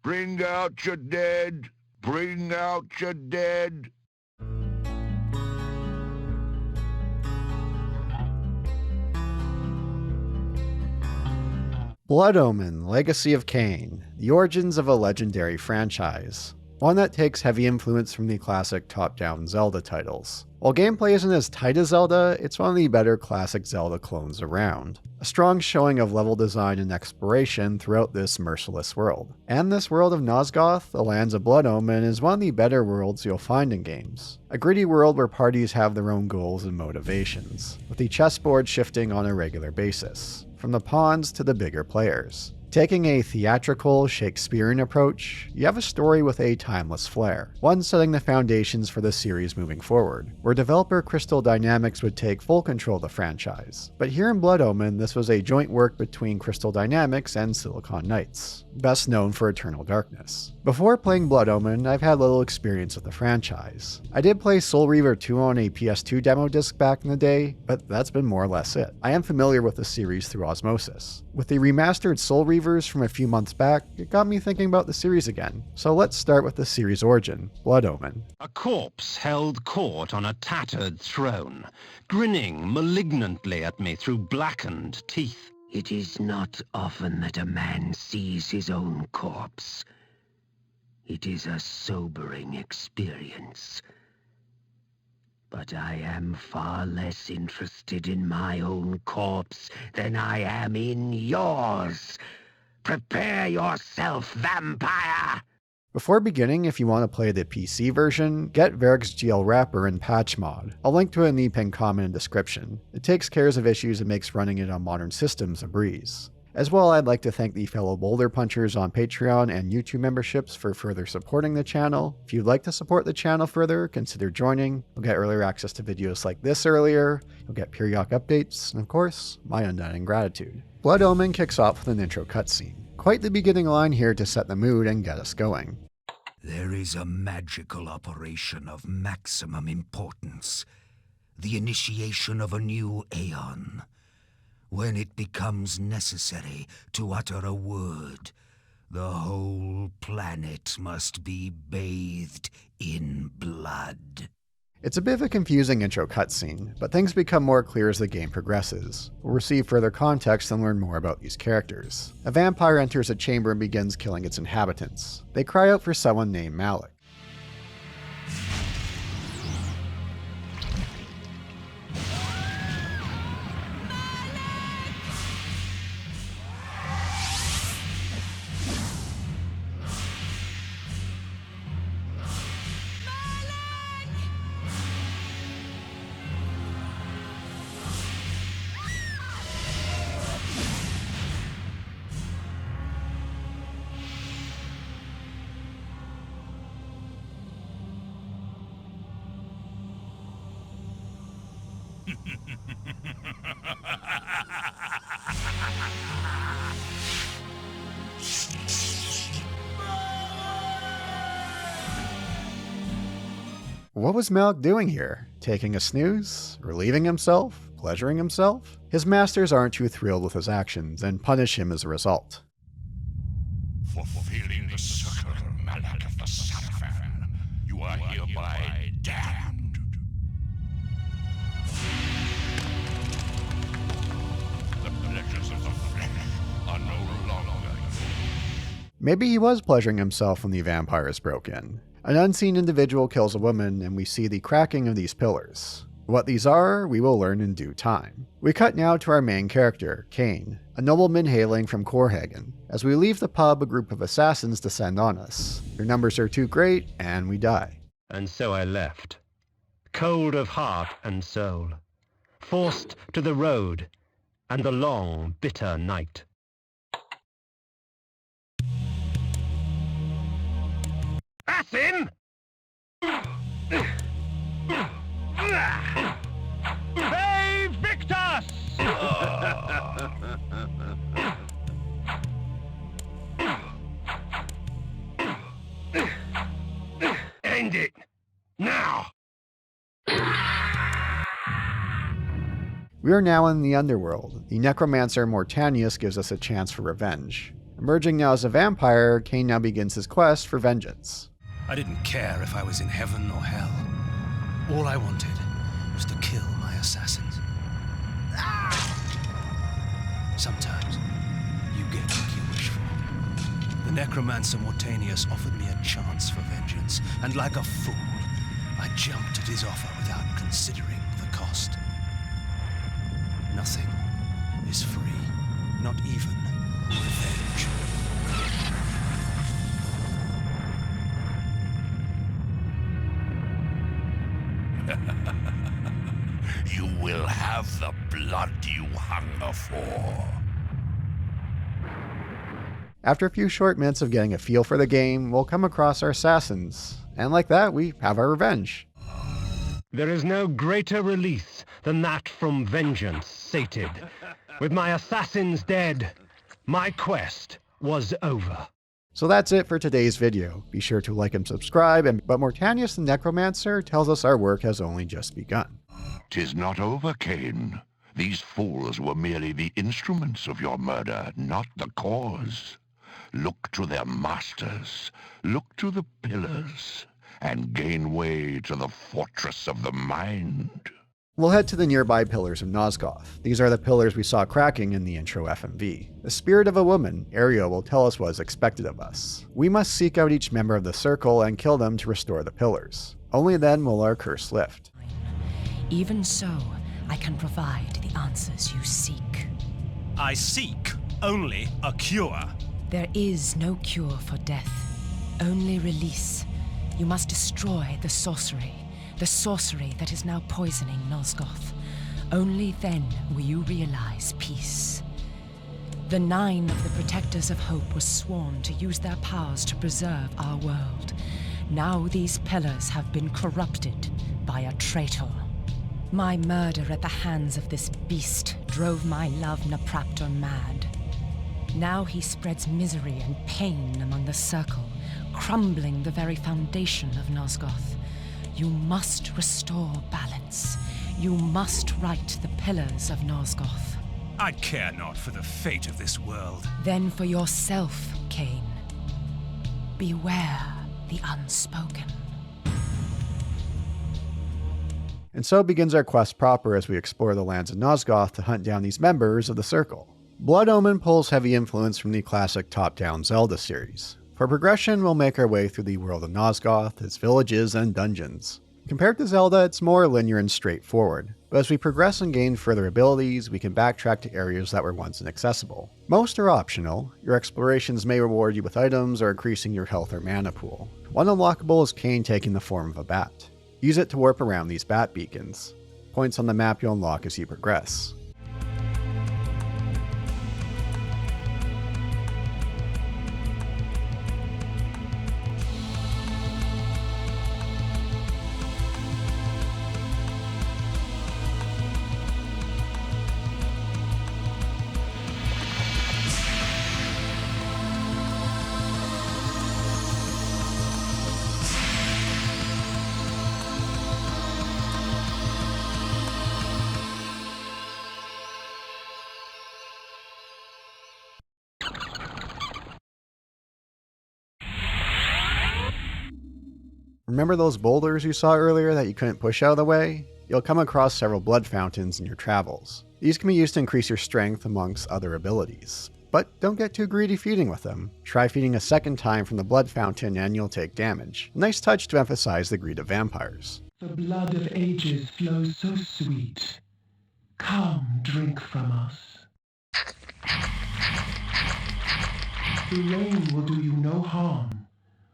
Bring out your dead! Bring out your dead! Blood Omen, Legacy of Kain, the origins of a legendary franchise. One that takes heavy influence from the classic top-down Zelda titles. While gameplay isn't as tight as Zelda, it's one of the better classic Zelda clones around. A strong showing of level design and exploration throughout this merciless world. And this world of Nosgoth, the lands of Blood Omen, is one of the better worlds you'll find in games. A gritty world where parties have their own goals and motivations, with the chessboard shifting on a regular basis, from the pawns to the bigger players. Taking a theatrical, Shakespearian approach, you have a story with a timeless flair, one setting the foundations for the series moving forward, where developer Crystal Dynamics would take full control of the franchise. But here in Blood Omen, this was a joint work between Crystal Dynamics and Silicon Knights, best known for Eternal Darkness. Before playing Blood Omen, I've had little experience with the franchise. I did play Soul Reaver 2 on a PS2 demo disc back in the day, but that's been more or less it. I am familiar with the series through osmosis. With the remastered Soul Reavers from a few months back, it got me thinking about the series again. So let's start with the series' origin, Blood Omen. A corpse held court on a tattered throne, grinning malignantly at me through blackened teeth. It is not often that a man sees his own corpse. It is a sobering experience. But I am far less interested in my own corpse than I am in yours. Prepare yourself, vampire! Before beginning, if you want to play the PC version, get Varric's GL Wrapper and Patch Mod. I'll link to it in the pinned comment and description. It takes care of issues and makes running it on modern systems a breeze. As well, I'd like to thank the fellow Boulder Punchers on Patreon and YouTube memberships for further supporting the channel. If you'd like to support the channel further, consider joining. You'll get earlier access to videos like this earlier, you'll get periodic updates, and of course, my undying gratitude. Blood Omen kicks off with an intro cutscene. Quite the beginning line here to set the mood and get us going. There is a magical operation of maximum importance. The initiation of a new aeon. When it becomes necessary to utter a word, the whole planet must be bathed in blood. It's a bit of a confusing intro cutscene, but things become more clear as the game progresses. We'll receive further context and learn more about these characters. A vampire enters a chamber and begins killing its inhabitants. They cry out for someone named Malik. What was Malik doing here? Taking a snooze? Relieving himself? Pleasuring himself? His masters aren't too thrilled with his actions and punish him as a result. For fulfilling the circle, Malik of the Salafan, you are hereby damned. The pleasures of the flesh are no longer. Maybe he was pleasuring himself when the vampires broke in. An unseen individual kills a woman, and we see the cracking of these pillars. What these are, we will learn in due time. We cut now to our main character, Kain, a nobleman hailing from Korhagen. As we leave the pub, a group of assassins descend on us. Their numbers are too great, and we die. And so I left, cold of heart and soul, forced to the road and the long, bitter night. That's him! Vae Victis! End it! Now! We are now in the underworld. The necromancer Mortanius gives us a chance for revenge. A Emerging now as a vampire, Kain now begins his quest for vengeance. I didn't care if I was in heaven or hell. All I wanted was to kill my assassins. Sometimes you get what you wish for. The necromancer Mortanius offered me a chance for vengeance, and like a fool, I jumped at his offer without considering the cost. Nothing is free, not even revenge. You will have the blood you hunger for. After a few short minutes of getting a feel for the game, we'll come across our assassins, and like that, we have our revenge. There is no greater release than that from vengeance sated. With my assassins dead, my quest was over. So that's it for today's video. Be sure to like and subscribe, but Mortanius the Necromancer tells us our work has only just begun. 'Tis not over, Kain. These fools were merely the instruments of your murder, not the cause. Look to their masters, look to the pillars, and gain way to the fortress of the mind. We'll head to the nearby pillars of Nosgoth. These are the pillars we saw cracking in the intro FMV. The spirit of a woman, Ariel, will tell us what is expected of us. We must seek out each member of the circle and kill them to restore the pillars. Only then will our curse lift. Even so, I can provide the answers you seek. I seek only a cure. There is no cure for death, only release. You must destroy the sorcery that is now poisoning Nosgoth. Only then will you realize peace. The 9 of the Protectors of Hope were sworn to use their powers to preserve our world. Now these pillars have been corrupted by a traitor. My murder at the hands of this beast drove my love Napraptor mad. Now he spreads misery and pain among the circle, crumbling the very foundation of Nosgoth. You must restore balance. You must right the pillars of Nosgoth. I care not for the fate of this world. Then for yourself, Kain. Beware the unspoken. And so begins our quest proper as we explore the lands of Nosgoth to hunt down these members of the Circle. Blood Omen pulls heavy influence from the classic top-down Zelda series. For progression, we'll make our way through the world of Nosgoth, its villages and dungeons. Compared to Zelda, it's more linear and straightforward, but as we progress and gain further abilities, we can backtrack to areas that were once inaccessible. Most are optional. Your explorations may reward you with items or increasing your health or mana pool. One unlockable is Kain taking the form of a bat. Use it to warp around these bat beacons. Points on the map you'll unlock as you progress. Remember those boulders you saw earlier that you couldn't push out of the way? You'll come across several blood fountains in your travels. These can be used to increase your strength amongst other abilities. But don't get too greedy feeding with them. Try feeding a second time from the blood fountain and you'll take damage. A nice touch to emphasize the greed of vampires. The blood of ages flows so sweet. Come, drink from us. The rain will do you no harm,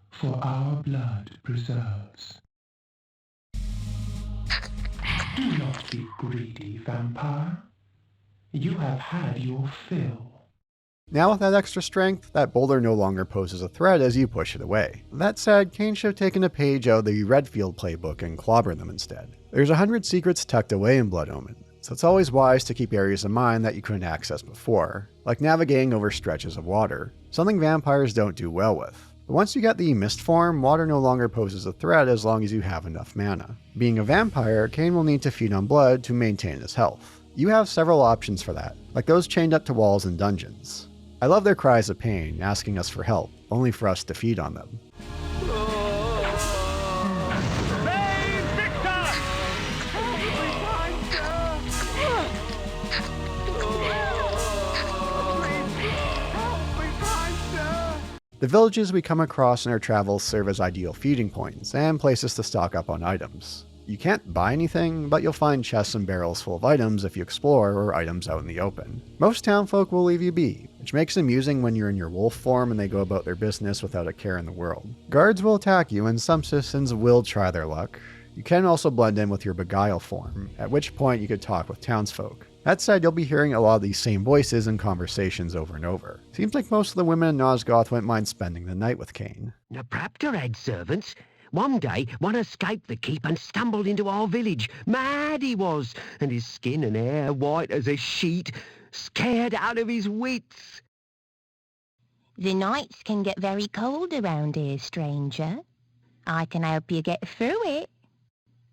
for our blood preserves. Do not be greedy, vampire. You have had your fill. Now with that extra strength, that boulder no longer poses a threat as you push it away. That said, Kain should have taken a page out of the Redfield playbook and clobbered them instead. There's 100 secrets tucked away in Blood Omen, so it's always wise to keep areas in mind that you couldn't access before, like navigating over stretches of water, something vampires don't do well with. But once you get the mist form, water no longer poses a threat as long as you have enough mana. Being a vampire, Kain will need to feed on blood to maintain his health. You have several options for that, like those chained up to walls in dungeons. I love their cries of pain, asking us for help, only for us to feed on them. Vae Victis! The villages we come across in our travels serve as ideal feeding points and places to stock up on items. You can't buy anything, but you'll find chests and barrels full of items if you explore or items out in the open. Most townfolk will leave you be, which makes it amusing when you're in your wolf form and they go about their business without a care in the world. Guards will attack you and some citizens will try their luck. You can also blend in with your beguile form, at which point you could talk with townsfolk. That said, you'll be hearing a lot of these same voices and conversations over and over. Seems like most of the women in Nosgoth wouldn't mind spending the night with Kain. Now, perhaps her head servants. One day, one escaped the keep and stumbled into our village. Mad he was, and his skin and hair white as a sheet, scared out of his wits. The nights can get very cold around here, stranger. I can help you get through it.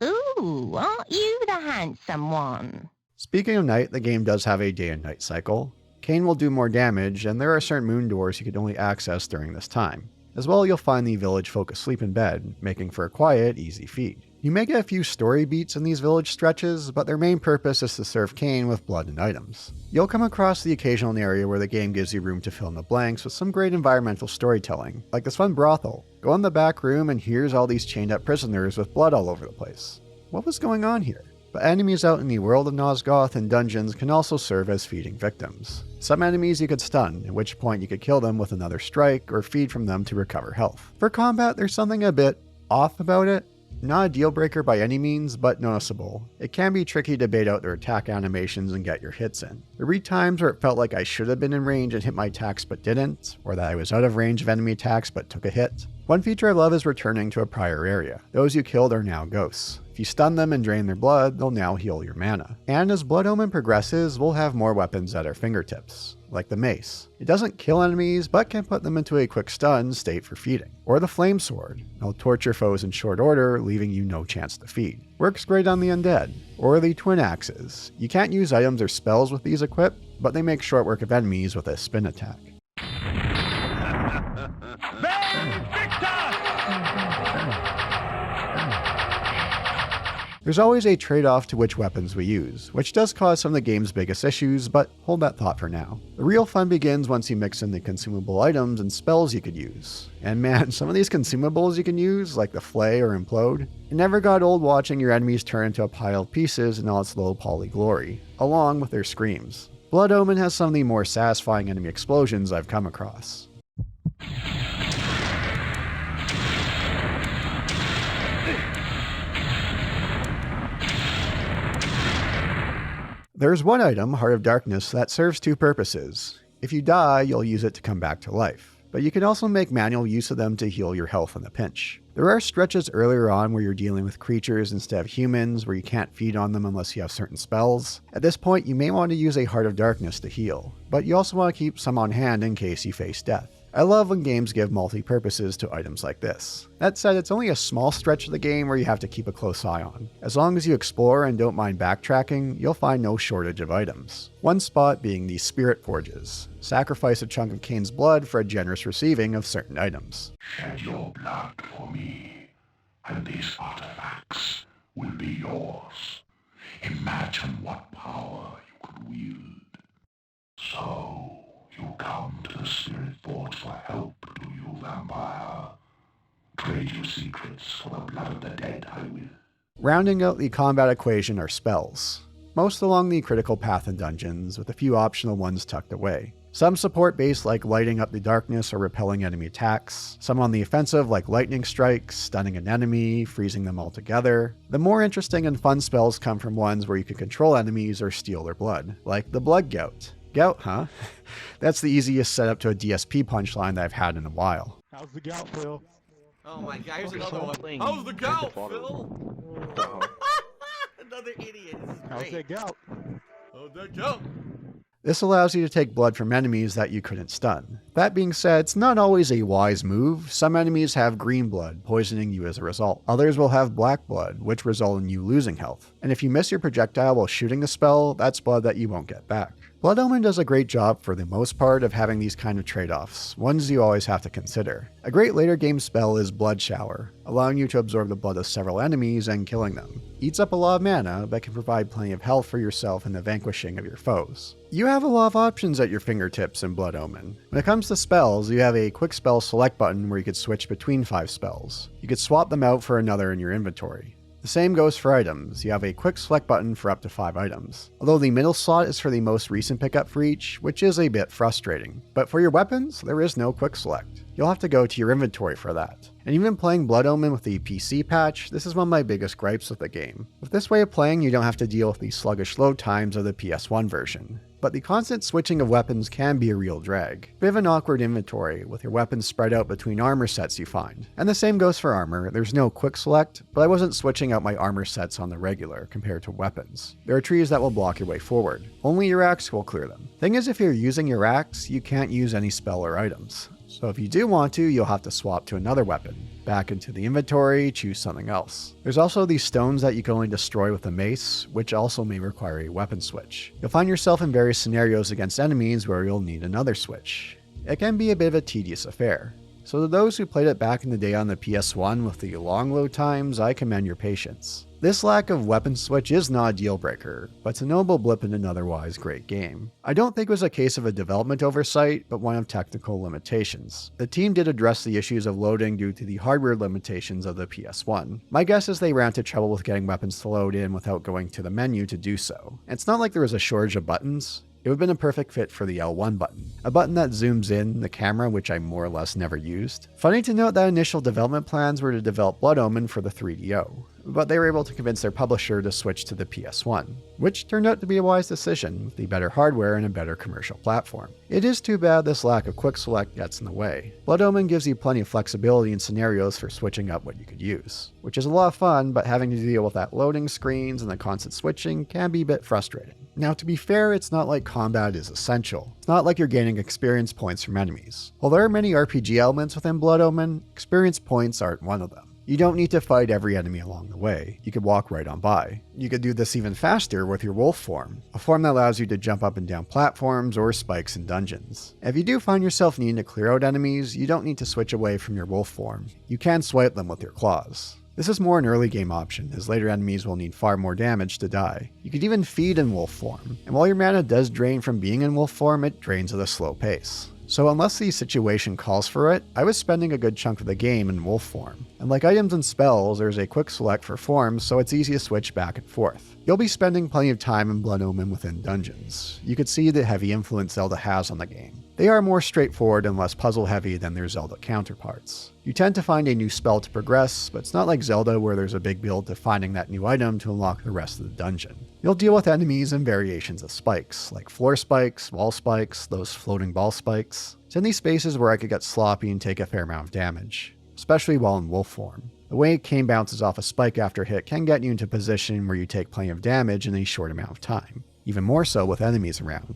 Ooh, aren't you the handsome one? Speaking of night, the game does have a day and night cycle. Kain will do more damage, and there are certain moon doors you can only access during this time. As well, you'll find the village folk asleep in bed, making for a quiet, easy feed. You may get a few story beats in these village stretches, but their main purpose is to serve Kain with blood and items. You'll come across the occasional area where the game gives you room to fill in the blanks with some great environmental storytelling, like this fun brothel. Go in the back room and here's all these chained up prisoners with blood all over the place. What was going on here? But enemies out in the world of Nosgoth and dungeons can also serve as feeding victims. Some enemies you could stun, at which point you could kill them with another strike or feed from them to recover health. For combat, there's something a bit off about it. Not a deal breaker by any means, but noticeable. It can be tricky to bait out their attack animations and get your hits in. There were times where it felt like I should have been in range and hit my attacks but didn't, or that I was out of range of enemy attacks but took a hit. One feature I love is returning to a prior area. Those you killed are now ghosts. If you stun them and drain their blood, they'll now heal your mana. And as Blood Omen progresses, we'll have more weapons at our fingertips, like the mace. It doesn't kill enemies, but can put them into a quick stun state for feeding. Or the flame sword. It'll torture foes in short order, leaving you no chance to feed. Works great on the undead. Or the twin axes. You can't use items or spells with these equipped, but they make short work of enemies with a spin attack. There's always a trade-off to which weapons we use, which does cause some of the game's biggest issues, but hold that thought for now. The real fun begins once you mix in the consumable items and spells you could use. And man, some of these consumables you can use, like the flair or implode, it never got old watching your enemies turn into a pile of pieces in all its low poly glory, along with their screams. Blood Omen has some of the more satisfying enemy explosions I've come across. There's one item, Heart of Darkness, that serves two purposes. If you die, you'll use it to come back to life, but you can also make manual use of them to heal your health in a pinch. There are stretches earlier on where you're dealing with creatures instead of humans, where you can't feed on them unless you have certain spells. At this point, you may want to use a Heart of Darkness to heal, but you also want to keep some on hand in case you face death. I love when games give multi-purposes to items like this. That said, it's only a small stretch of the game where you have to keep a close eye on. As long as you explore and don't mind backtracking, you'll find no shortage of items. One spot being the Spirit Forges. Sacrifice a chunk of Kain's blood for a generous receiving of certain items. Shed your blood for me, and these artifacts will be yours. Imagine what power you could wield. So, you come to the Spirit Forge for help, do you, vampire? Trade your secrets for the blood of the dead, I will. Rounding out the combat equation are spells. Most along the critical path in dungeons, with a few optional ones tucked away. Some support based like lighting up the darkness or repelling enemy attacks. Some on the offensive like lightning strikes, stunning an enemy, freezing them altogether. The more interesting and fun spells come from ones where you can control enemies or steal their blood, like the Blood Gout. Gout, huh? That's the easiest setup to a DSP punchline that I've had in a while. How's the gout, Phil? Oh my god, here's another one. How's the gout, Phil? Another idiot. How's that gout? How's that gout? This allows you to take blood from enemies that you couldn't stun. That being said, it's not always a wise move. Some enemies have green blood, poisoning you as a result. Others will have black blood, which result in you losing health. And if you miss your projectile while shooting the spell, that's blood that you won't get back. Blood Omen does a great job for the most part of having these kind of trade-offs, ones you always have to consider. A great later game spell is Blood Shower, allowing you to absorb the blood of several enemies and killing them. Eats up a lot of mana, but can provide plenty of health for yourself in the vanquishing of your foes. You have a lot of options at your fingertips in Blood Omen. When it comes to spells, you have a quick spell select button where you could switch between 5 spells. You could swap them out for another in your inventory. The same goes for items. You have a quick select button for up to 5 items. Although the middle slot is for the most recent pickup for each, which is a bit frustrating. But for your weapons, there is no quick select. You'll have to go to your inventory for that. And even playing Blood Omen with the PC patch, this is one of my biggest gripes with the game. With this way of playing, you don't have to deal with the sluggish load times of the PS1 version. But the constant switching of weapons can be a real drag. Bit of an awkward inventory, with your weapons spread out between armor sets you find. And the same goes for armor. There's no quick select, but I wasn't switching out my armor sets on the regular compared to weapons. There are trees that will block your way forward. Only your axe will clear them. Thing is, if you're using your axe, you can't use any spell or items. So if you do want to, you'll have to swap to another weapon. Back into the inventory, choose something else. There's also these stones that you can only destroy with a mace, which also may require a weapon switch. You'll find yourself in various scenarios against enemies where you'll need another switch. It can be a bit of a tedious affair. So to those who played it back in the day on the PS1 with the long load times, I commend your patience. This lack of weapon switch is not a deal breaker, but it's a notable blip in an otherwise great game. I don't think it was a case of a development oversight, but one of technical limitations. The team did address the issues of loading due to the hardware limitations of the PS1. My guess is they ran into trouble with getting weapons to load in without going to the menu to do so. And it's not like there was a shortage of buttons. It would have been a perfect fit for the L1 button, a button that zooms in the camera, which I more or less never used. Funny to note that initial development plans were to develop Blood Omen for the 3DO, but they were able to convince their publisher to switch to the PS1, which turned out to be a wise decision with the better hardware and a better commercial platform. It is too bad this lack of quick select gets in the way. Blood Omen gives you plenty of flexibility in scenarios for switching up what you could use, which is a lot of fun, but having to deal with that loading screens and the constant switching can be a bit frustrating. Now, to be fair, it's not like combat is essential. It's not like you're gaining experience points from enemies. While there are many RPG elements within Blood Omen, experience points aren't one of them. You don't need to fight every enemy along the way. You could walk right on by. You could do this even faster with your wolf form, a form that allows you to jump up and down platforms or spikes in dungeons. If you do find yourself needing to clear out enemies, you don't need to switch away from your wolf form. You can swipe them with your claws. This is more an early game option, as later enemies will need far more damage to die. You could even feed in wolf form, and while your mana does drain from being in wolf form, it drains at a slow pace. So unless the situation calls for it, I was spending a good chunk of the game in wolf form. And like items and spells, there's a quick select for forms, so it's easy to switch back and forth. You'll be spending plenty of time in Blood Omen within dungeons. You could see the heavy influence Zelda has on the game. They are more straightforward and less puzzle heavy than their Zelda counterparts. You tend to find a new spell to progress, but it's not like Zelda where there's a big build to finding that new item to unlock the rest of the dungeon. You'll deal with enemies and variations of spikes, like floor spikes, wall spikes, those floating ball spikes. It's in these spaces where I could get sloppy and take a fair amount of damage, especially while in wolf form. The way Kain bounces off a spike after hit can get you into a position where you take plenty of damage in a short amount of time, even more so with enemies around.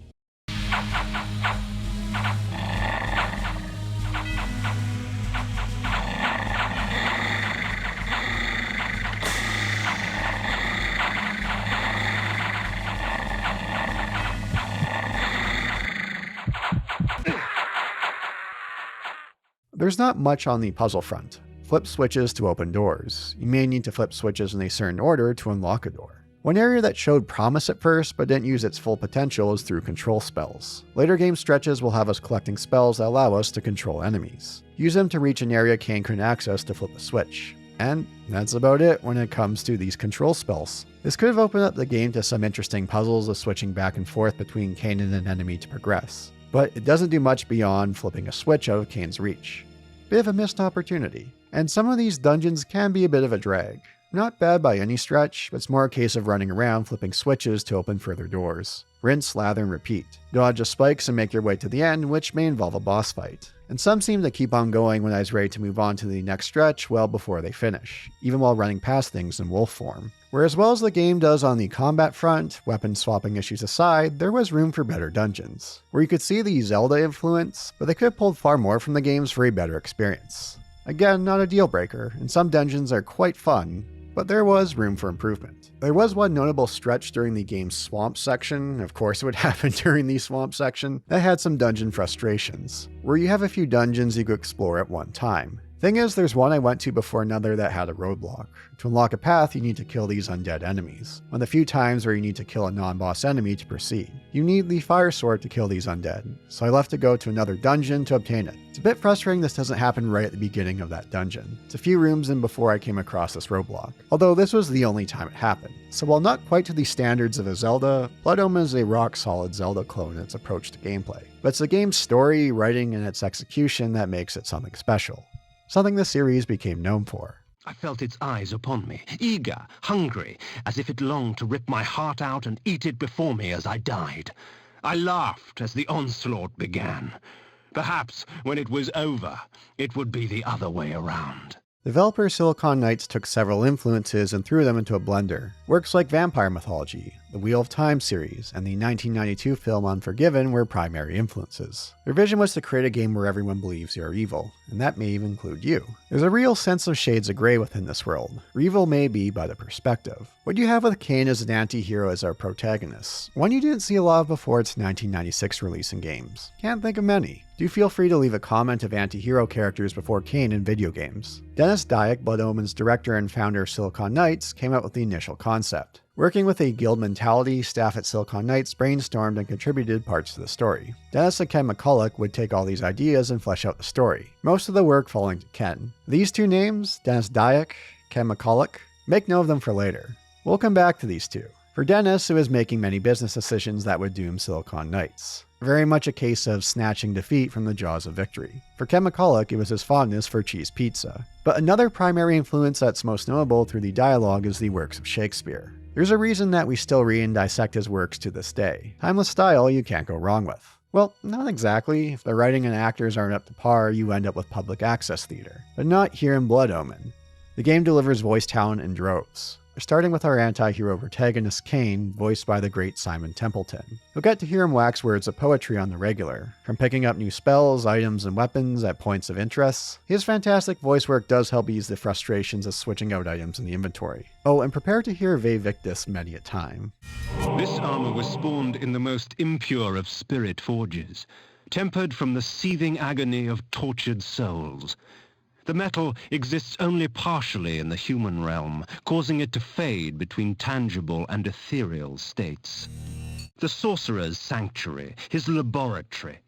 There's not much on the puzzle front. Flip switches to open doors. You may need to flip switches in a certain order to unlock a door. One area that showed promise at first but didn't use its full potential is through control spells. Later game stretches will have us collecting spells that allow us to control enemies. Use them to reach an area Kain couldn't access to flip a switch. And that's about it when it comes to these control spells. This could have opened up the game to some interesting puzzles of switching back and forth between Kain and an enemy to progress. But it doesn't do much beyond flipping a switch out of Kain's reach. Bit of a missed opportunity. And some of these dungeons can be a bit of a drag. Not bad by any stretch, but it's more a case of running around flipping switches to open further doors. Rinse, lather, and repeat. Dodge the spikes and make your way to the end, which may involve a boss fight. And some seem to keep on going when I was ready to move on to the next stretch well before they finish, even while running past things in wolf form. Where as well as the game does on the combat front, weapon swapping issues aside, there was room for better dungeons. Where you could see the Zelda influence, but they could have pulled far more from the games for a better experience. Again, not a deal breaker, and some dungeons are quite fun, but there was room for improvement. There was one notable stretch during the game's swamp section, of course it would happen during the swamp section, that had some dungeon frustrations, where you have a few dungeons you could explore at one time. Thing is, there's one I went to before another that had a roadblock. To unlock a path, you need to kill these undead enemies, one of the few times where you need to kill a non-boss enemy to proceed. You need the fire sword to kill these undead, so I left to go to another dungeon to obtain it. It's a bit frustrating this doesn't happen right at the beginning of that dungeon. It's a few rooms in before I came across this roadblock, although this was the only time it happened. So while not quite to the standards of a Zelda, Blood Omen is a rock-solid Zelda clone in its approach to gameplay. But it's the game's story, writing, and its execution that makes it something special. Something the series became known for. I felt its eyes upon me, eager, hungry, as if it longed to rip my heart out and eat it before me as I died. I laughed as the onslaught began. Perhaps, when it was over, it would be the other way around. Developer Silicon Knights took several influences and threw them into a blender. Works like Vampire Mythology, the Wheel of Time series, and the 1992 film Unforgiven were primary influences. Their vision was to create a game where everyone believes you are evil, and that may even include you. There's a real sense of shades of grey within this world, where evil may be by the perspective. What you have with Kain as an anti-hero as our protagonist, one you didn't see a lot of before its 1996 release in games. Can't think of many. Do feel free to leave a comment of anti-hero characters before Kain in video games. Dennis Dyack, Blood Omen's director and founder of Silicon Knights, came up with the initial concept. Working with a guild mentality, staff at Silicon Knights brainstormed and contributed parts to the story. Dennis and Ken McCulloch would take all these ideas and flesh out the story, most of the work falling to Ken. These two names, Dennis Dyack, Ken McCulloch, make note of them for later. We'll come back to these two. For Dennis, it was making many business decisions that would doom Silicon Knights. Very much a case of snatching defeat from the jaws of victory. For Ken McCulloch, it was his fondness for cheese pizza. But another primary influence that's most notable through the dialogue is the works of Shakespeare. There's a reason that we still read and dissect his works to this day. Timeless style you can't go wrong with. Well, not exactly. If the writing and actors aren't up to par, you end up with public access theater. But not here in Blood Omen. The game delivers voice talent in droves. Starting with our anti-hero protagonist Kain, voiced by the great Simon Templeton. You'll get to hear him wax words of poetry on the regular, from picking up new spells, items, and weapons at points of interest. His fantastic voice work does help ease the frustrations of switching out items in the inventory. Oh, and prepare to hear Vae Victis many a time. This armor was spawned in the most impure of spirit forges, tempered from the seething agony of tortured souls. The metal exists only partially in the human realm, causing it to fade between tangible and ethereal states. The sorcerer's sanctuary, his laboratory.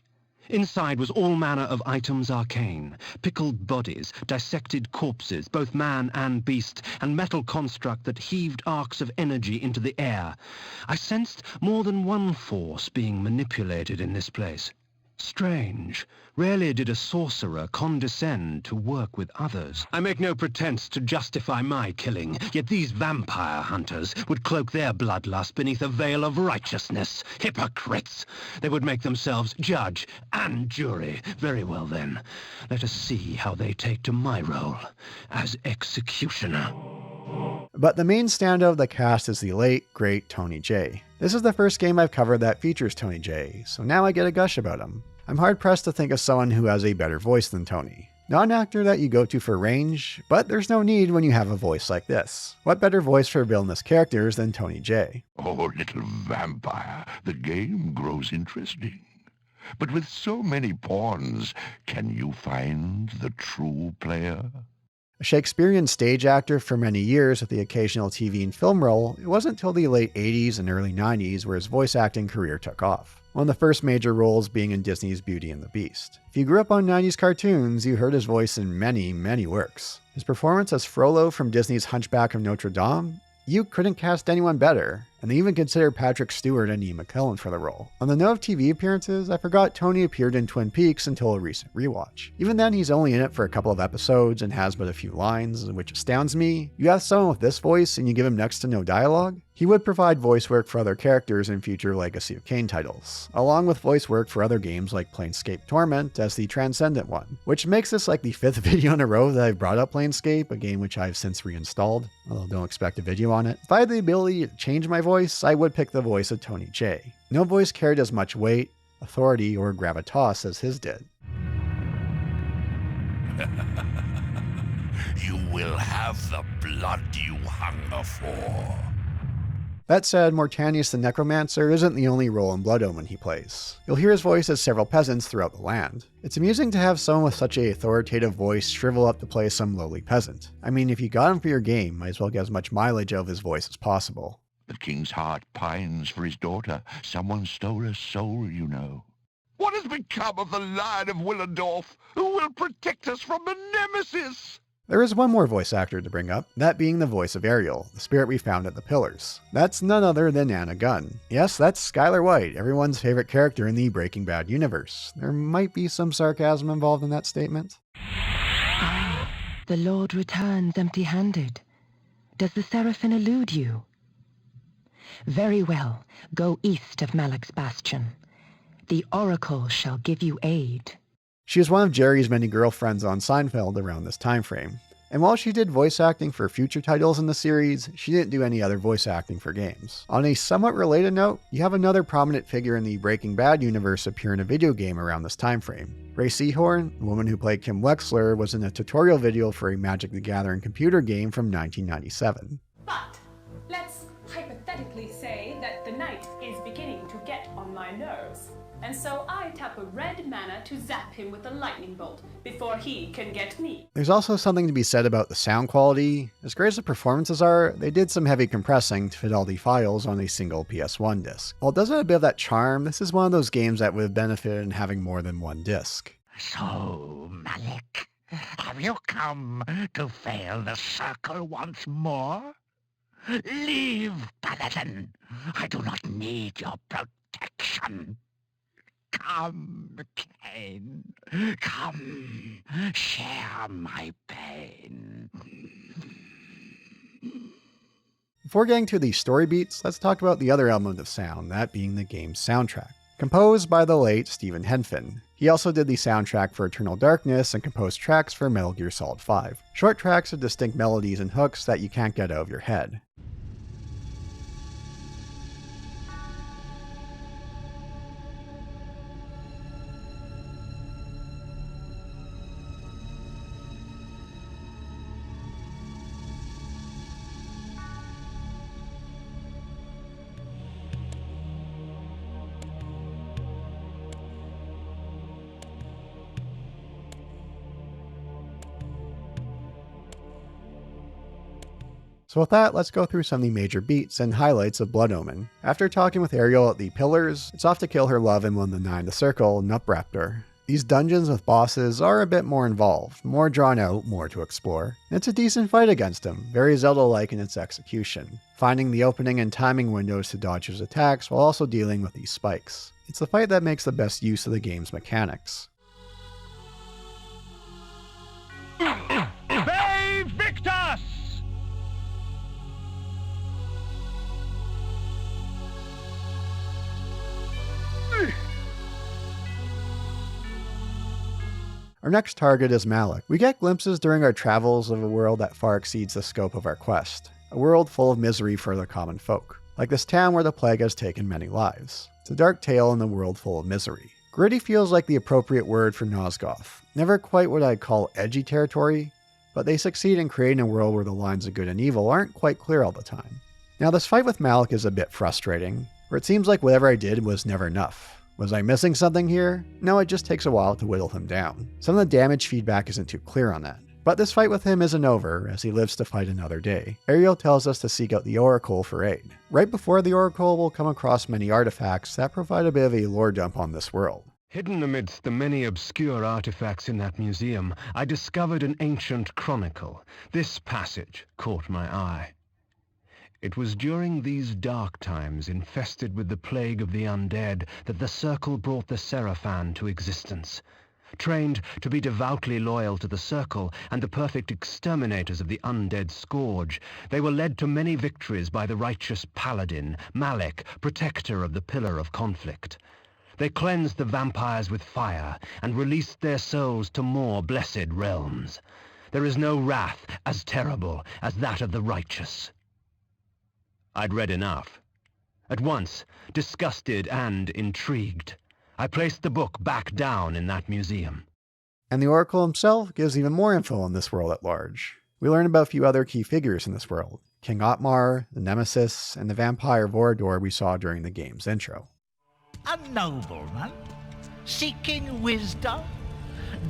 Inside was all manner of items arcane, pickled bodies, dissected corpses, both man and beast, and metal construct that heaved arcs of energy into the air. I sensed more than one force being manipulated in this place. Strange. Rarely did a sorcerer condescend to work with others. I make no pretense to justify my killing, yet these vampire hunters would cloak their bloodlust beneath a veil of righteousness. Hypocrites! They would make themselves judge and jury. Very well then. Let us see how they take to my role as executioner. But the main standout of the cast is the late, great Tony Jay. This is the first game I've covered that features Tony Jay, so now I get a gush about him. I'm hard-pressed to think of someone who has a better voice than Tony. Not an actor that you go to for range, but there's no need when you have a voice like this. What better voice for villainous characters than Tony Jay? Oh, little vampire, the game grows interesting. But with so many pawns, can you find the true player? A Shakespearean stage actor for many years with the occasional TV and film role, it wasn't until the late 80s and early 90s where his voice acting career took off. One of the first major roles being in Disney's Beauty and the Beast. If you grew up on 90s cartoons, you heard his voice in many, many works. His performance as Frollo from Disney's Hunchback of Notre Dame? You couldn't cast anyone better, and they even considered Patrick Stewart and Ian McKellen for the role. On the note of TV appearances, I forgot Tony appeared in Twin Peaks until a recent rewatch. Even then, he's only in it for a couple of episodes and has but a few lines, which astounds me. You ask someone with this voice and you give him next to no dialogue? He would provide voice work for other characters in future Legacy of Kain titles, along with voice work for other games like Planescape Torment as the Transcendent one, which makes this like the 5th video in a row that I've brought up Planescape, a game which I've since reinstalled, although don't expect a video on it. If I had the ability to change my voice, I would pick the voice of Tony Jay. No voice carried as much weight, authority, or gravitas as his did. You will have the blood you hunger for. That said, Mortanius the Necromancer isn't the only role in Blood Omen he plays. You'll hear his voice as several peasants throughout the land. It's amusing to have someone with such an authoritative voice shrivel up to play some lowly peasant. I mean, if you got him for your game, might as well get as much mileage out of his voice as possible. The king's heart pines for his daughter. Someone stole her soul, you know. What has become of the Lion of Willendorf? Who will protect us from the Nemesis? There is one more voice actor to bring up, that being the voice of Ariel, the spirit we found at the Pillars. That's none other than Anna Gunn. Yes, that's Skylar White, everyone's favorite character in the Breaking Bad universe. There might be some sarcasm involved in that statement. Ah, the Lord returns empty-handed. Does the Seraphim elude you? Very well, go east of Malak's Bastion. The Oracle shall give you aid. She is one of Jerry's many girlfriends on Seinfeld around this time frame. And while she did voice acting for future titles in the series, she didn't do any other voice acting for games. On a somewhat related note, you have another prominent figure in the Breaking Bad universe appear in a video game around this time frame. Ray Seahorn, the woman who played Kim Wexler, was in a tutorial video for a Magic the Gathering computer game from 1997. But let's hypothetically say that the knight is beginning to get on my nerves. And so I tap a red mana to zap him with a lightning bolt before he can get me. There's also something to be said about the sound quality. As great as the performances are, they did some heavy compressing to fit all the files on a single PS1 disc. While it does have a bit of that charm, this is one of those games that would have benefited in having more than one disc. So, Malik, have you come to fail the circle once more? Leave, Paladin. I do not need your protection. Come, Kain. Come, share my pain. Before getting to the story beats, let's talk about the other element of sound, that being the game's soundtrack. Composed by the late Stephen Henfin. He also did the soundtrack for Eternal Darkness and composed tracks for Metal Gear Solid 5. Short tracks with distinct melodies and hooks that you can't get out of your head. So with that, let's go through some of the major beats and highlights of Blood Omen. After talking with Ariel at the Pillars, it's off to kill her love in one of the Nine in the Circle, Nupraptor. These dungeons with bosses are a bit more involved, more drawn out, more to explore. And it's a decent fight against him, very Zelda-like in its execution, finding the opening and timing windows to dodge his attacks while also dealing with these spikes. It's the fight that makes the best use of the game's mechanics. Vae Victis! Our next target is Malak. We get glimpses during our travels of a world that far exceeds the scope of our quest. A world full of misery for the common folk. Like this town where the plague has taken many lives. It's a dark tale in a world full of misery. Gritty feels like the appropriate word for Nosgoth. Never quite what I'd call edgy territory, but they succeed in creating a world where the lines of good and evil aren't quite clear all the time. Now this fight with Malak is a bit frustrating, where it seems like whatever I did was never enough. Was I missing something here? No, it just takes a while to whittle him down. Some of the damage feedback isn't too clear on that. But this fight with him isn't over, as he lives to fight another day. Ariel tells us to seek out the Oracle for aid. Right before the Oracle, we'll come across many artifacts that provide a bit of a lore dump on this world. Hidden amidst the many obscure artifacts in that museum, I discovered an ancient chronicle. This passage caught my eye. It was during these dark times, infested with the plague of the undead, that the Circle brought the Seraphim to existence. Trained to be devoutly loyal to the Circle and the perfect exterminators of the undead scourge, they were led to many victories by the righteous Paladin, Malak, protector of the Pillar of Conflict. They cleansed the vampires with fire and released their souls to more blessed realms. There is no wrath as terrible as that of the righteous. I'd read enough. At once, disgusted and intrigued, I placed the book back down in that museum. And the Oracle himself gives even more info on this world at large. We learn about a few other key figures in this world: King Otmar, the Nemesis, and the vampire Vorador we saw during the game's intro. A nobleman, seeking wisdom.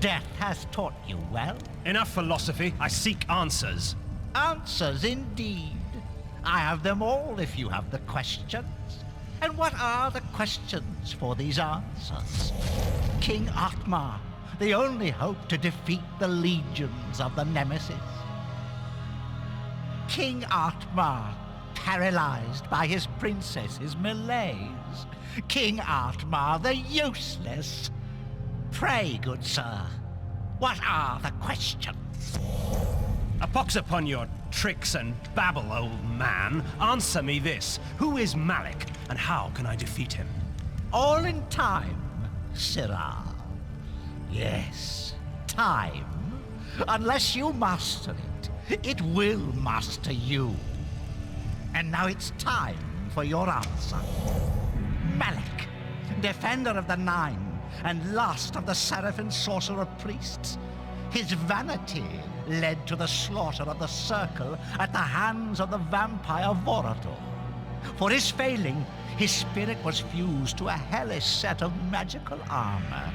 Death has taught you well. Enough philosophy, I seek answers. Answers indeed. I have them all if you have the questions. And what are the questions for these answers? King Otmar, the only hope to defeat the legions of the Nemesis. King Otmar, paralyzed by his princess's malaise. King Otmar, the useless. Pray, good sir, what are the questions? A pox upon your tricks and babble, old man. Answer me this. Who is Malik, and how can I defeat him? All in time, Sirrah. Yes, time. Unless you master it will master you. And now it's time for your answer. Malik, defender of the Nine, and last of the Seraphim sorcerer priests. His vanity led to the slaughter of the Circle at the hands of the vampire Vorador. For his failing, his spirit was fused to a hellish set of magical armor.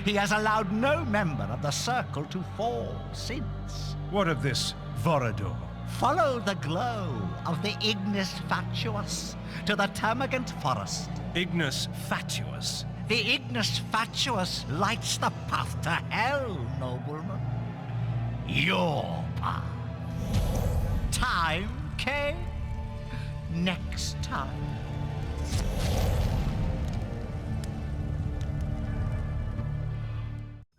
He has allowed no member of the Circle to fall since. What of this Vorador? Follow the glow of the Ignis Fatuus to the Termagant Forest. Ignis Fatuus? The Ignis Fatuus lights the path to hell, nobleman. Your path. Time, Kain? Next time.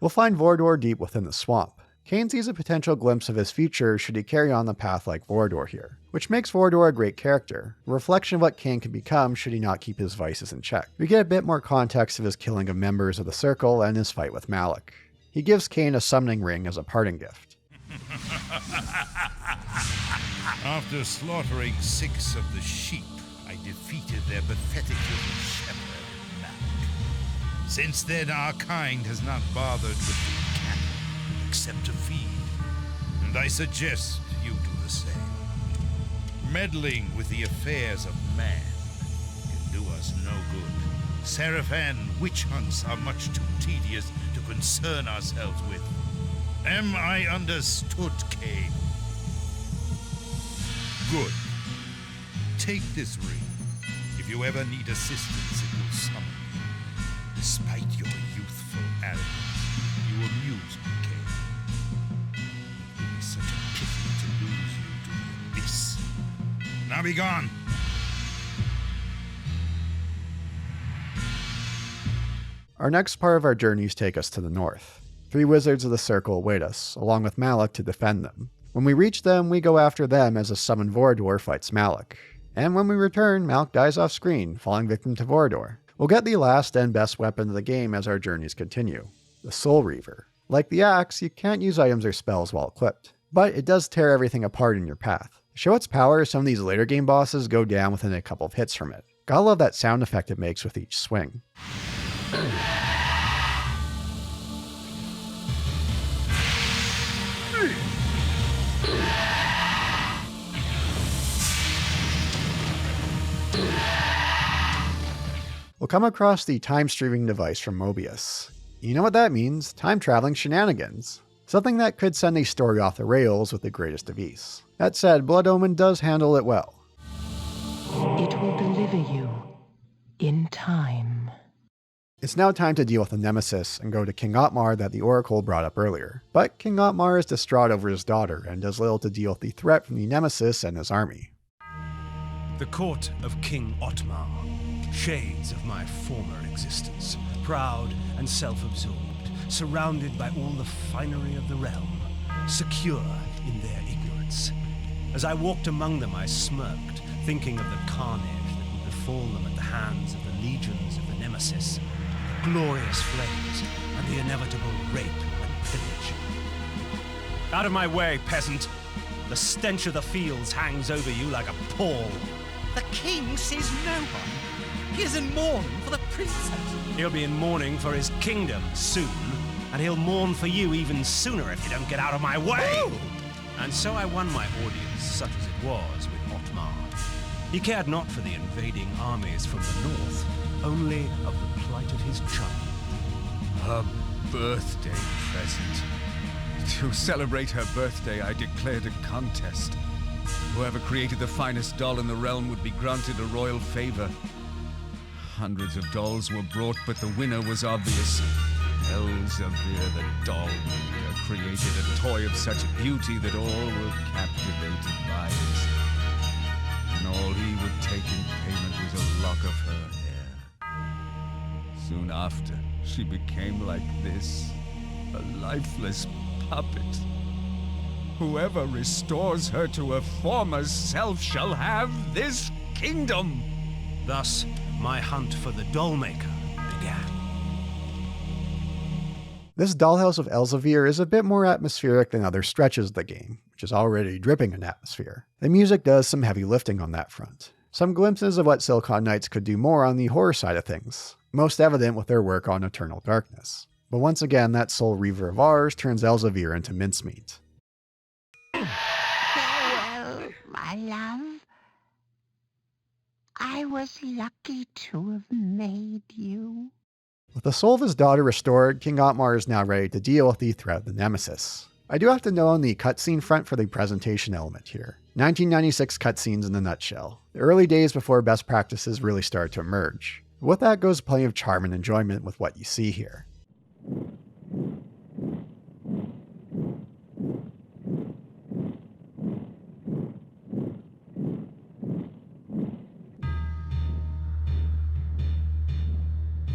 We'll find Vorador deep within the swamp. Kain sees a potential glimpse of his future should he carry on the path like Vorador here, which makes Vorador a great character, a reflection of what Kain can become should he not keep his vices in check. We get a bit more context of his killing of members of the Circle and his fight with Malik. He gives Kain a summoning ring as a parting gift. After slaughtering 6 of the sheep, I defeated their pathetic little shepherd, Malik. Since then, our kind has not bothered with the cattle, except to feed, and I suggest you do the same. Meddling with the affairs of man can do us no good. Seraphan witch hunts are much too tedious to concern ourselves with. Am I understood, Kain? Good. Take this ring. If you ever need assistance, it will summon you. Despite your youthful arrogance, you amuse me, Kain. It would be such a pity to lose you to the abyss. Now be gone. Our next part of our journeys take us to the north. 3 wizards of the Circle await us, along with Malik to defend them. When we reach them, we go after them as a summoned Vorador fights Malik. And when we return, Malik dies off screen, falling victim to Vorador. We'll get the last and best weapon of the game as our journeys continue, the Soul Reaver. Like the axe, you can't use items or spells while equipped, but it does tear everything apart in your path. To show its power, some of these later game bosses go down within a couple of hits from it. Gotta love that sound effect it makes with each swing. We'll come across the time-streaming device from Mobius. You know what that means, time-traveling shenanigans. Something that could send a story off the rails with the greatest of ease. That said, Blood Omen does handle it well. It will deliver you in time. It's now time to deal with the Nemesis and go to King Otmar that the Oracle brought up earlier. But King Otmar is distraught over his daughter and does little to deal with the threat from the Nemesis and his army. The court of King Otmar. Shades of my former existence, proud and self-absorbed, surrounded by all the finery of the realm, secure in their ignorance. As I walked among them, I smirked, thinking of the carnage that would befall them at the hands of the legions of the Nemesis, glorious flames, and the inevitable rape and pillage. Out of my way, peasant! The stench of the fields hangs over you like a pall. The king sees no one. He is in mourning for the princess. He'll be in mourning for his kingdom soon. and he'll mourn for you even sooner if you don't get out of my way! Woo! And so I won my audience, such as it was, with Otmar. He cared not for the invading armies from the north, only of the plight of his child. Her birthday present. To celebrate her birthday, I declared a contest. Whoever created the finest doll in the realm would be granted a royal favor. Hundreds of dolls were brought, but the winner was obvious. Elzevir, the doll maker, created a toy of such beauty that all were captivated by it. And all he would take in payment was a lock of her hair. Soon after, she became like this, a lifeless puppet. Whoever restores her to her former self shall have this kingdom. Thus, my hunt for the dollmaker began. This Dollhouse of Elzevir is a bit more atmospheric than other stretches of the game, which is already dripping in atmosphere. The music does some heavy lifting on that front. Some glimpses of what Silicon Knights could do more on the horror side of things, most evident with their work on Eternal Darkness. But once again, that Soul Reaver of ours turns Elzevir into mincemeat. Farewell, my love. I was lucky to have made you. With the soul of his daughter restored, King Otmar is now ready to deal with the threat of the Nemesis. I do have to know on the cutscene front for the presentation element here. 1996 cutscenes in a nutshell. The early days before best practices really started to emerge. With that goes plenty of charm and enjoyment with what you see here.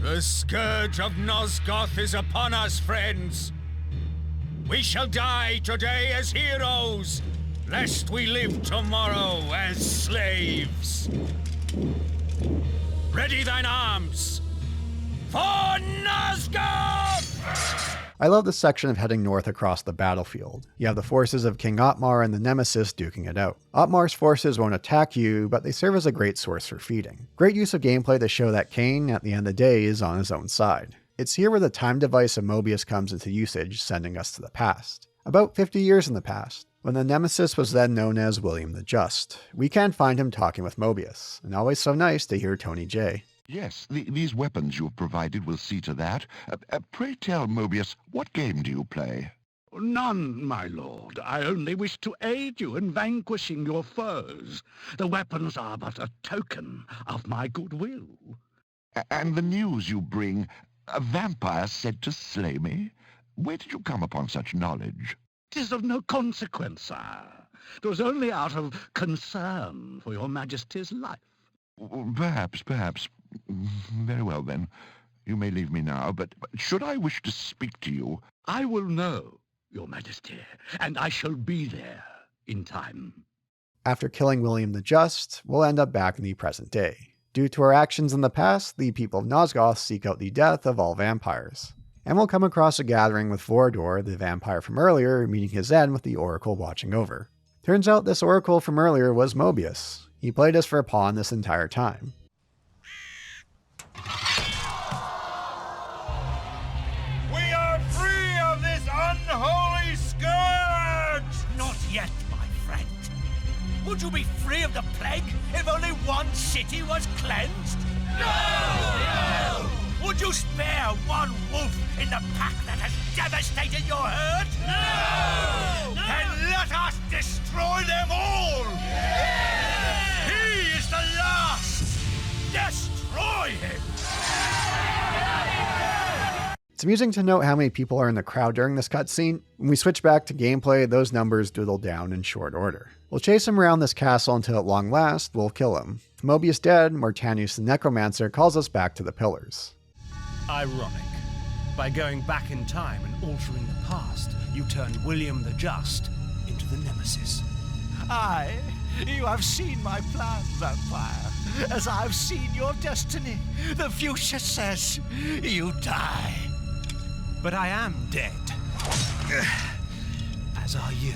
The scourge of Nosgoth is upon us, friends. We shall die today as heroes, lest we live tomorrow as slaves. Ready thine arms for Nosgoth! I love this section of heading north across the battlefield. You have the forces of King Otmar and the Nemesis duking it out. Otmar's forces won't attack you, but they serve as a great source for feeding. Great use of gameplay to show that Kain, at the end of the day, is on his own side. It's here where the time device of Mobius comes into usage, sending us to the past. About 50 years in the past, when the Nemesis was then known as William the Just. We can find him talking with Mobius, and always so nice to hear Tony J. Yes, these weapons you've provided will see to that. Pray tell, Mobius, what game do you play? None, my lord. I only wish to aid you in vanquishing your foes. The weapons are but a token of my goodwill. And the news you bring, a vampire said to slay me? Where did you come upon such knowledge? 'Tis of no consequence, sire. 'Twas only out of concern for your majesty's life. Perhaps. Very well, then. You may leave me now, but should I wish to speak to you... I will know, your majesty, and I shall be there in time. After killing William the Just, we'll end up back in the present day. Due to our actions in the past, the people of Nosgoth seek out the death of all vampires. And we'll come across a gathering with Vorador, the vampire from earlier, meeting his end with the Oracle watching over. Turns out this Oracle from earlier was Mobius. He played us for a pawn this entire time. We are free of this unholy scourge! Not yet, my friend. Would you be free of the plague if only one city was cleansed? No! Would you spare one wolf in the pack that has devastated your herd? No! Then let us destroy them all! Yeah! He is the last! Destroy him! It's amusing to note how many people are in the crowd during this cutscene. When we switch back to gameplay, those numbers doodle down in short order. We'll chase him around this castle until at long last, we'll kill him. With Mobius dead, Mortanius the Necromancer calls us back to the Pillars. Ironic. By going back in time and altering the past, you turned William the Just into the Nemesis. Aye, you have seen my plan, vampire, as I have seen your destiny. The future says you die. But I am dead. As are you.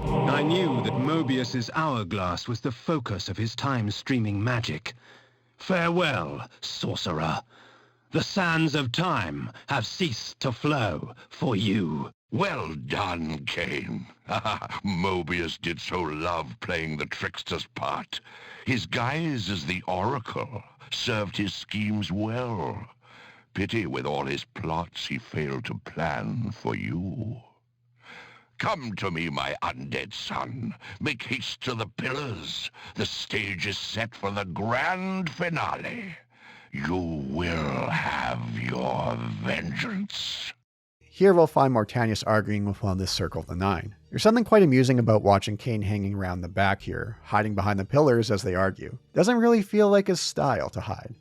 I knew that Mobius's hourglass was the focus of his time-streaming magic. Farewell, sorcerer. The sands of time have ceased to flow for you. Well done, Kain. Mobius did so love playing the trickster's part. His guise as the Oracle served his schemes well. Pity with all his plots he failed to plan for you. Come to me, my undead son. Make haste to the pillars. The stage is set for the grand finale. You will have your vengeance. Here we'll find Mortanius arguing with one of the Circle of the Nine. There's something quite amusing about watching Kain hanging around the back here, hiding behind the pillars as they argue. Doesn't really feel like his style to hide.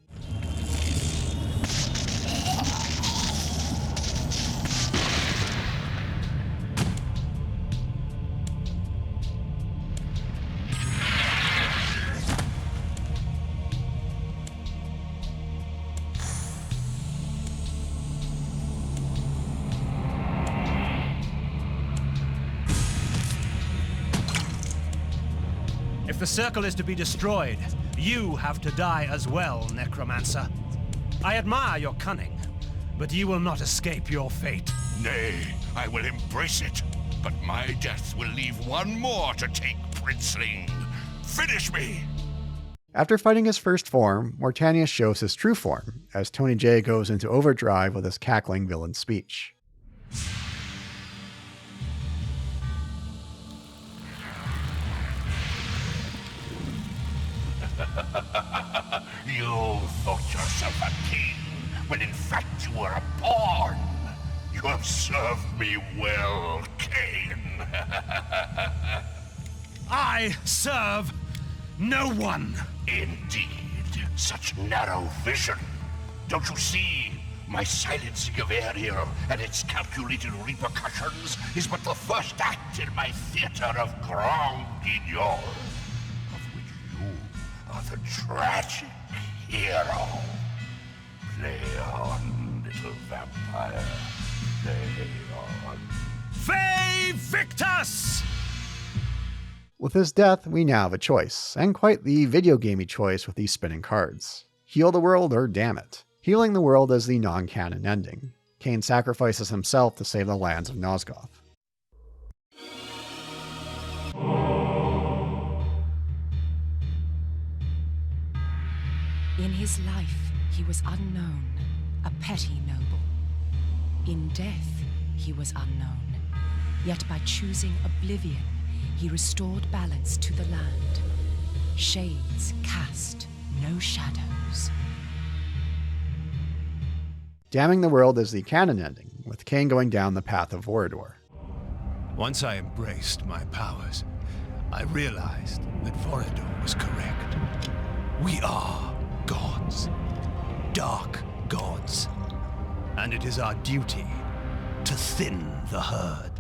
If the circle is to be destroyed, you have to die as well, Necromancer. I admire your cunning, but you will not escape your fate. Nay, I will embrace it, but my death will leave one more to take, Princeling. Finish me! After fighting his first form, Mortanius shows his true form, as Tony J goes into overdrive with his cackling villain speech. You thought yourself a king, when in fact you were a pawn. You have served me well, Kain. I serve no one. Indeed, such narrow vision. Don't you see? My silencing of Ariel and its calculated repercussions is but the first act in my theater of Grand Guignol, of which you are the tragic hero. Play on, little vampire. Play on. Vae Victis! With his death, we now have a choice, and quite the video gamey choice with these spinning cards. Heal the world or damn it. Healing the world is the non-canon ending. Kain sacrifices himself to save the lands of Nosgoth. In his life, he was unknown, a petty noble. In death, he was unknown. Yet by choosing oblivion, he restored balance to the land. Shades cast no shadows. Damning the world is the canon ending, with Kain going down the path of Vorador. Once I embraced my powers, I realized that Vorador was correct. We are gods. Dark gods. And it is our duty to thin the herd.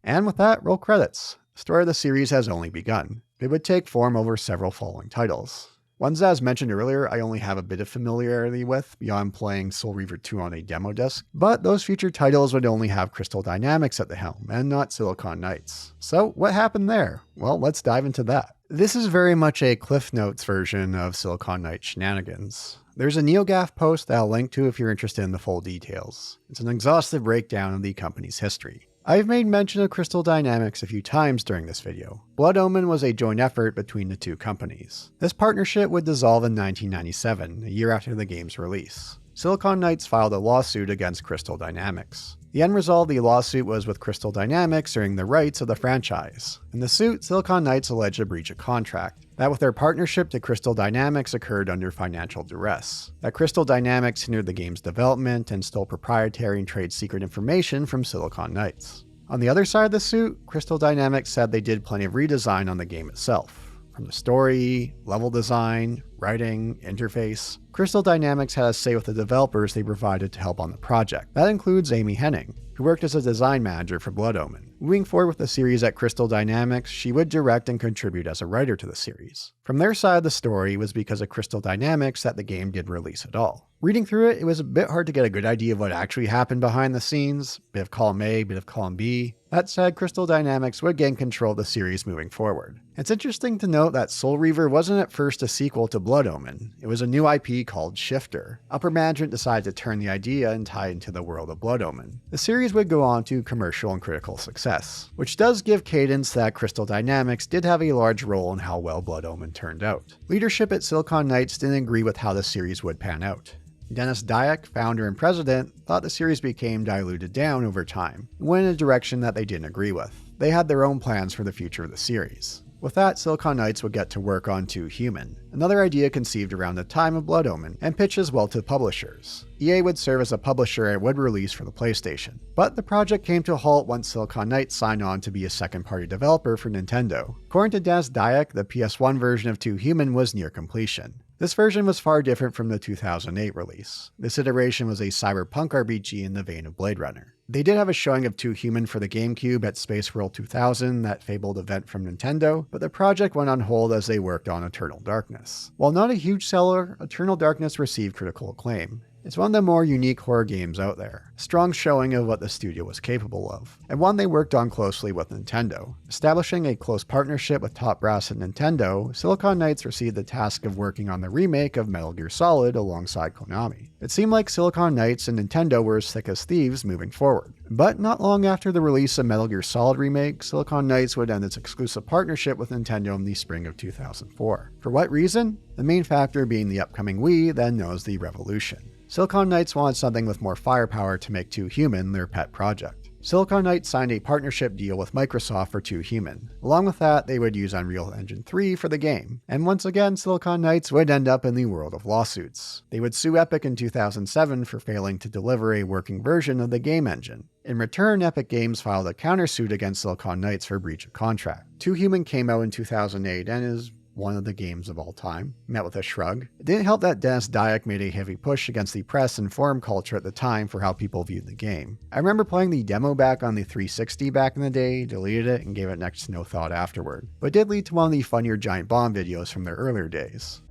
And with that, roll credits. The story of the series has only begun. It would take form over several following titles. Ones as mentioned earlier, I only have a bit of familiarity with beyond playing Soul Reaver 2 on a demo disc, but those future titles would only have Crystal Dynamics at the helm and not Silicon Knights. So what happened there? Well, let's dive into that. This is very much a Cliff Notes version of Silicon Knights shenanigans. There's a NeoGAF post that I'll link to if you're interested in the full details. It's an exhaustive breakdown of the company's history. I've made mention of Crystal Dynamics a few times during this video. Blood Omen was a joint effort between the two companies. This partnership would dissolve in 1997, a year after the game's release. Silicon Knights filed a lawsuit against Crystal Dynamics. The end result of the lawsuit was with Crystal Dynamics earning the rights of the franchise. In the suit, Silicon Knights alleged a breach of contract. That with their partnership to Crystal Dynamics occurred under financial duress. That Crystal Dynamics hindered the game's development and stole proprietary and trade secret information from Silicon Knights. On the other side of the suit, Crystal Dynamics said they did plenty of redesign on the game itself. From the story, level design, writing, interface, Crystal Dynamics had a say with the developers they provided to help on the project. That includes Amy Hennig, who worked as a design manager for Blood Omen. Moving forward with the series at Crystal Dynamics, she would direct and contribute as a writer to the series. From their side of the story, it was because of Crystal Dynamics that the game did release at all. Reading through it, it was a bit hard to get a good idea of what actually happened behind the scenes. Bit of column A, bit of column B. That said, Crystal Dynamics would gain control of the series moving forward. It's interesting to note that Soul Reaver wasn't at first a sequel to Blood Omen. It was a new IP called Shifter. Upper management decided to turn the idea and tie it into the world of Blood Omen. The series would go on to commercial and critical success, which does give cadence that Crystal Dynamics did have a large role in how well Blood Omen turned out. Leadership at Silicon Knights didn't agree with how the series would pan out. Dennis Dyack, founder and president, thought the series became diluted down over time and went in a direction that they didn't agree with. They had their own plans for the future of the series. With that, Silicon Knights would get to work on 2 Human, another idea conceived around the time of Blood Omen, and pitched as well to publishers. EA would serve as a publisher and would release for the PlayStation. But the project came to a halt once Silicon Knights signed on to be a second-party developer for Nintendo. According to Dennis Dyack, the PS1 version of 2 Human was near completion. This version was far different from the 2008 release. This iteration was a cyberpunk RPG in the vein of Blade Runner. They did have a showing of 2 Human for the GameCube at Space World 2000, that fabled event from Nintendo, but the project went on hold as they worked on Eternal Darkness. While not a huge seller, Eternal Darkness received critical acclaim. It's one of the more unique horror games out there, a strong showing of what the studio was capable of, and one they worked on closely with Nintendo. Establishing a close partnership with top brass at Nintendo, Silicon Knights received the task of working on the remake of Metal Gear Solid alongside Konami. It seemed like Silicon Knights and Nintendo were as thick as thieves moving forward. But not long after the release of Metal Gear Solid Remake, Silicon Knights would end its exclusive partnership with Nintendo in the spring of 2004. For what reason? The main factor being the upcoming Wii, then known as the Revolution. Silicon Knights wanted something with more firepower to make 2 Human their pet project. Silicon Knights signed a partnership deal with Microsoft for 2 Human. Along with that, they would use Unreal Engine 3 for the game. And once again, Silicon Knights would end up in the world of lawsuits. They would sue Epic in 2007 for failing to deliver a working version of the game engine. In return, Epic Games filed a countersuit against Silicon Knights for breach of contract. 2 Human came out in 2008 and is one of the games of all time, met with a shrug. It didn't help that Dennis Dyack made a heavy push against the press and forum culture at the time for how people viewed the game. I remember playing the demo back on the 360 back in the day, deleted it, and gave it next to no thought afterward. But it did lead to one of the funnier giant bomb videos from their earlier days.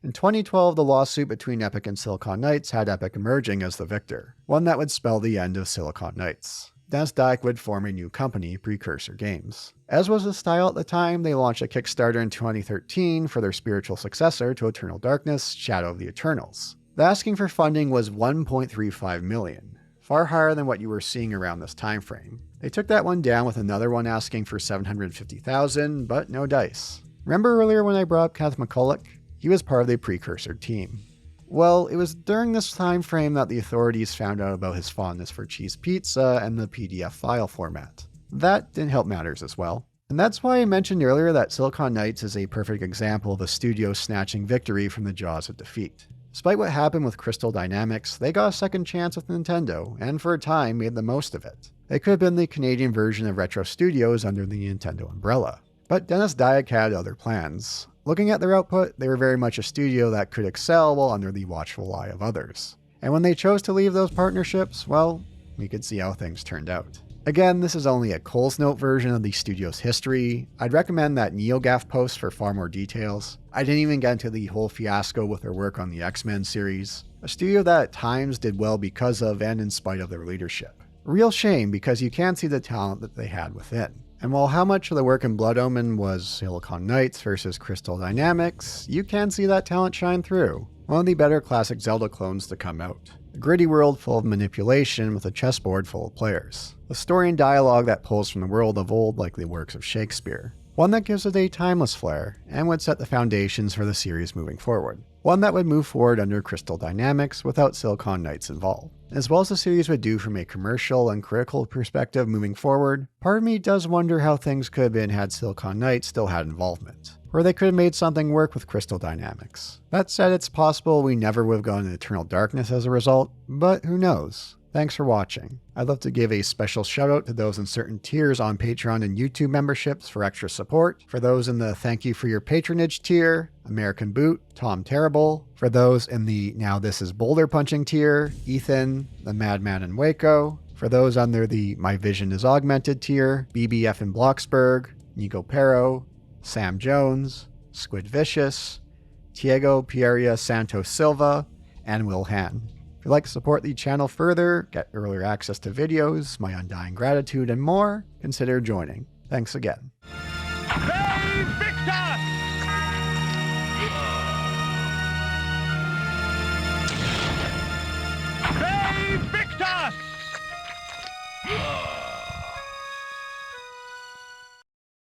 In 2012, the lawsuit between Epic and Silicon Knights had Epic emerging as the victor, one that would spell the end of Silicon Knights. Dennis Dyack would form a new company, Precursor Games. As was the style at the time, they launched a Kickstarter in 2013 for their spiritual successor to Eternal Darkness, Shadow of the Eternals. The asking for funding was $1.35 million, far higher than what you were seeing around this time frame. They took that one down with another one asking for $750,000, but no dice. Remember earlier when I brought up Kenneth McCulloch? He was part of the Precursor team. Well, it was during this time frame that the authorities found out about his fondness for cheese pizza and the PDF file format. That didn't help matters as well. And that's why I mentioned earlier that Silicon Knights is a perfect example of a studio snatching victory from the jaws of defeat. Despite what happened with Crystal Dynamics, they got a second chance with Nintendo, and for a time made the most of it. They could have been the Canadian version of Retro Studios under the Nintendo umbrella. But Dennis Dyack had other plans. Looking at their output, they were very much a studio that could excel while under the watchful eye of others. And when they chose to leave those partnerships, well, we could see how things turned out. Again, this is only a Cole's Note version of the studio's history. I'd recommend that NeoGAF post for far more details. I didn't even get into the whole fiasco with their work on the X-Men series, a studio that at times did well because of and in spite of their leadership. A real shame because you can see the talent that they had within. And while how much of the work in Blood Omen was Silicon Knights versus Crystal Dynamics, you can see that talent shine through. One of the better classic Zelda clones to come out. A gritty world full of manipulation with a chessboard full of players. A story and dialogue that pulls from the world of old like the works of Shakespeare. One that gives it a timeless flair, and would set the foundations for the series moving forward. One that would move forward under Crystal Dynamics without Silicon Knights involved. As well as the series would do from a commercial and critical perspective moving forward, part of me does wonder how things could have been had Silicon Knights still had involvement. Or they could have made something work with Crystal Dynamics. That said, it's possible we never would have gone into Eternal Darkness as a result, but who knows? Thanks for watching. I'd love to give a special shout out to those in certain tiers on Patreon and YouTube memberships for extra support. For those in the thank you for your patronage tier, American Boot, Tom Terrible. For those in the now this is Boulder punching tier, Ethan, the Madman in Waco. For those under the My Vision is Augmented tier, BBF in Bloxburg, Nico Pero, Sam Jones, Squid Vicious, Diego Pieria Santos Silva, and Will Han. If you'd like to support the channel further, get earlier access to videos, my undying gratitude, and more, consider joining. Thanks again. Vae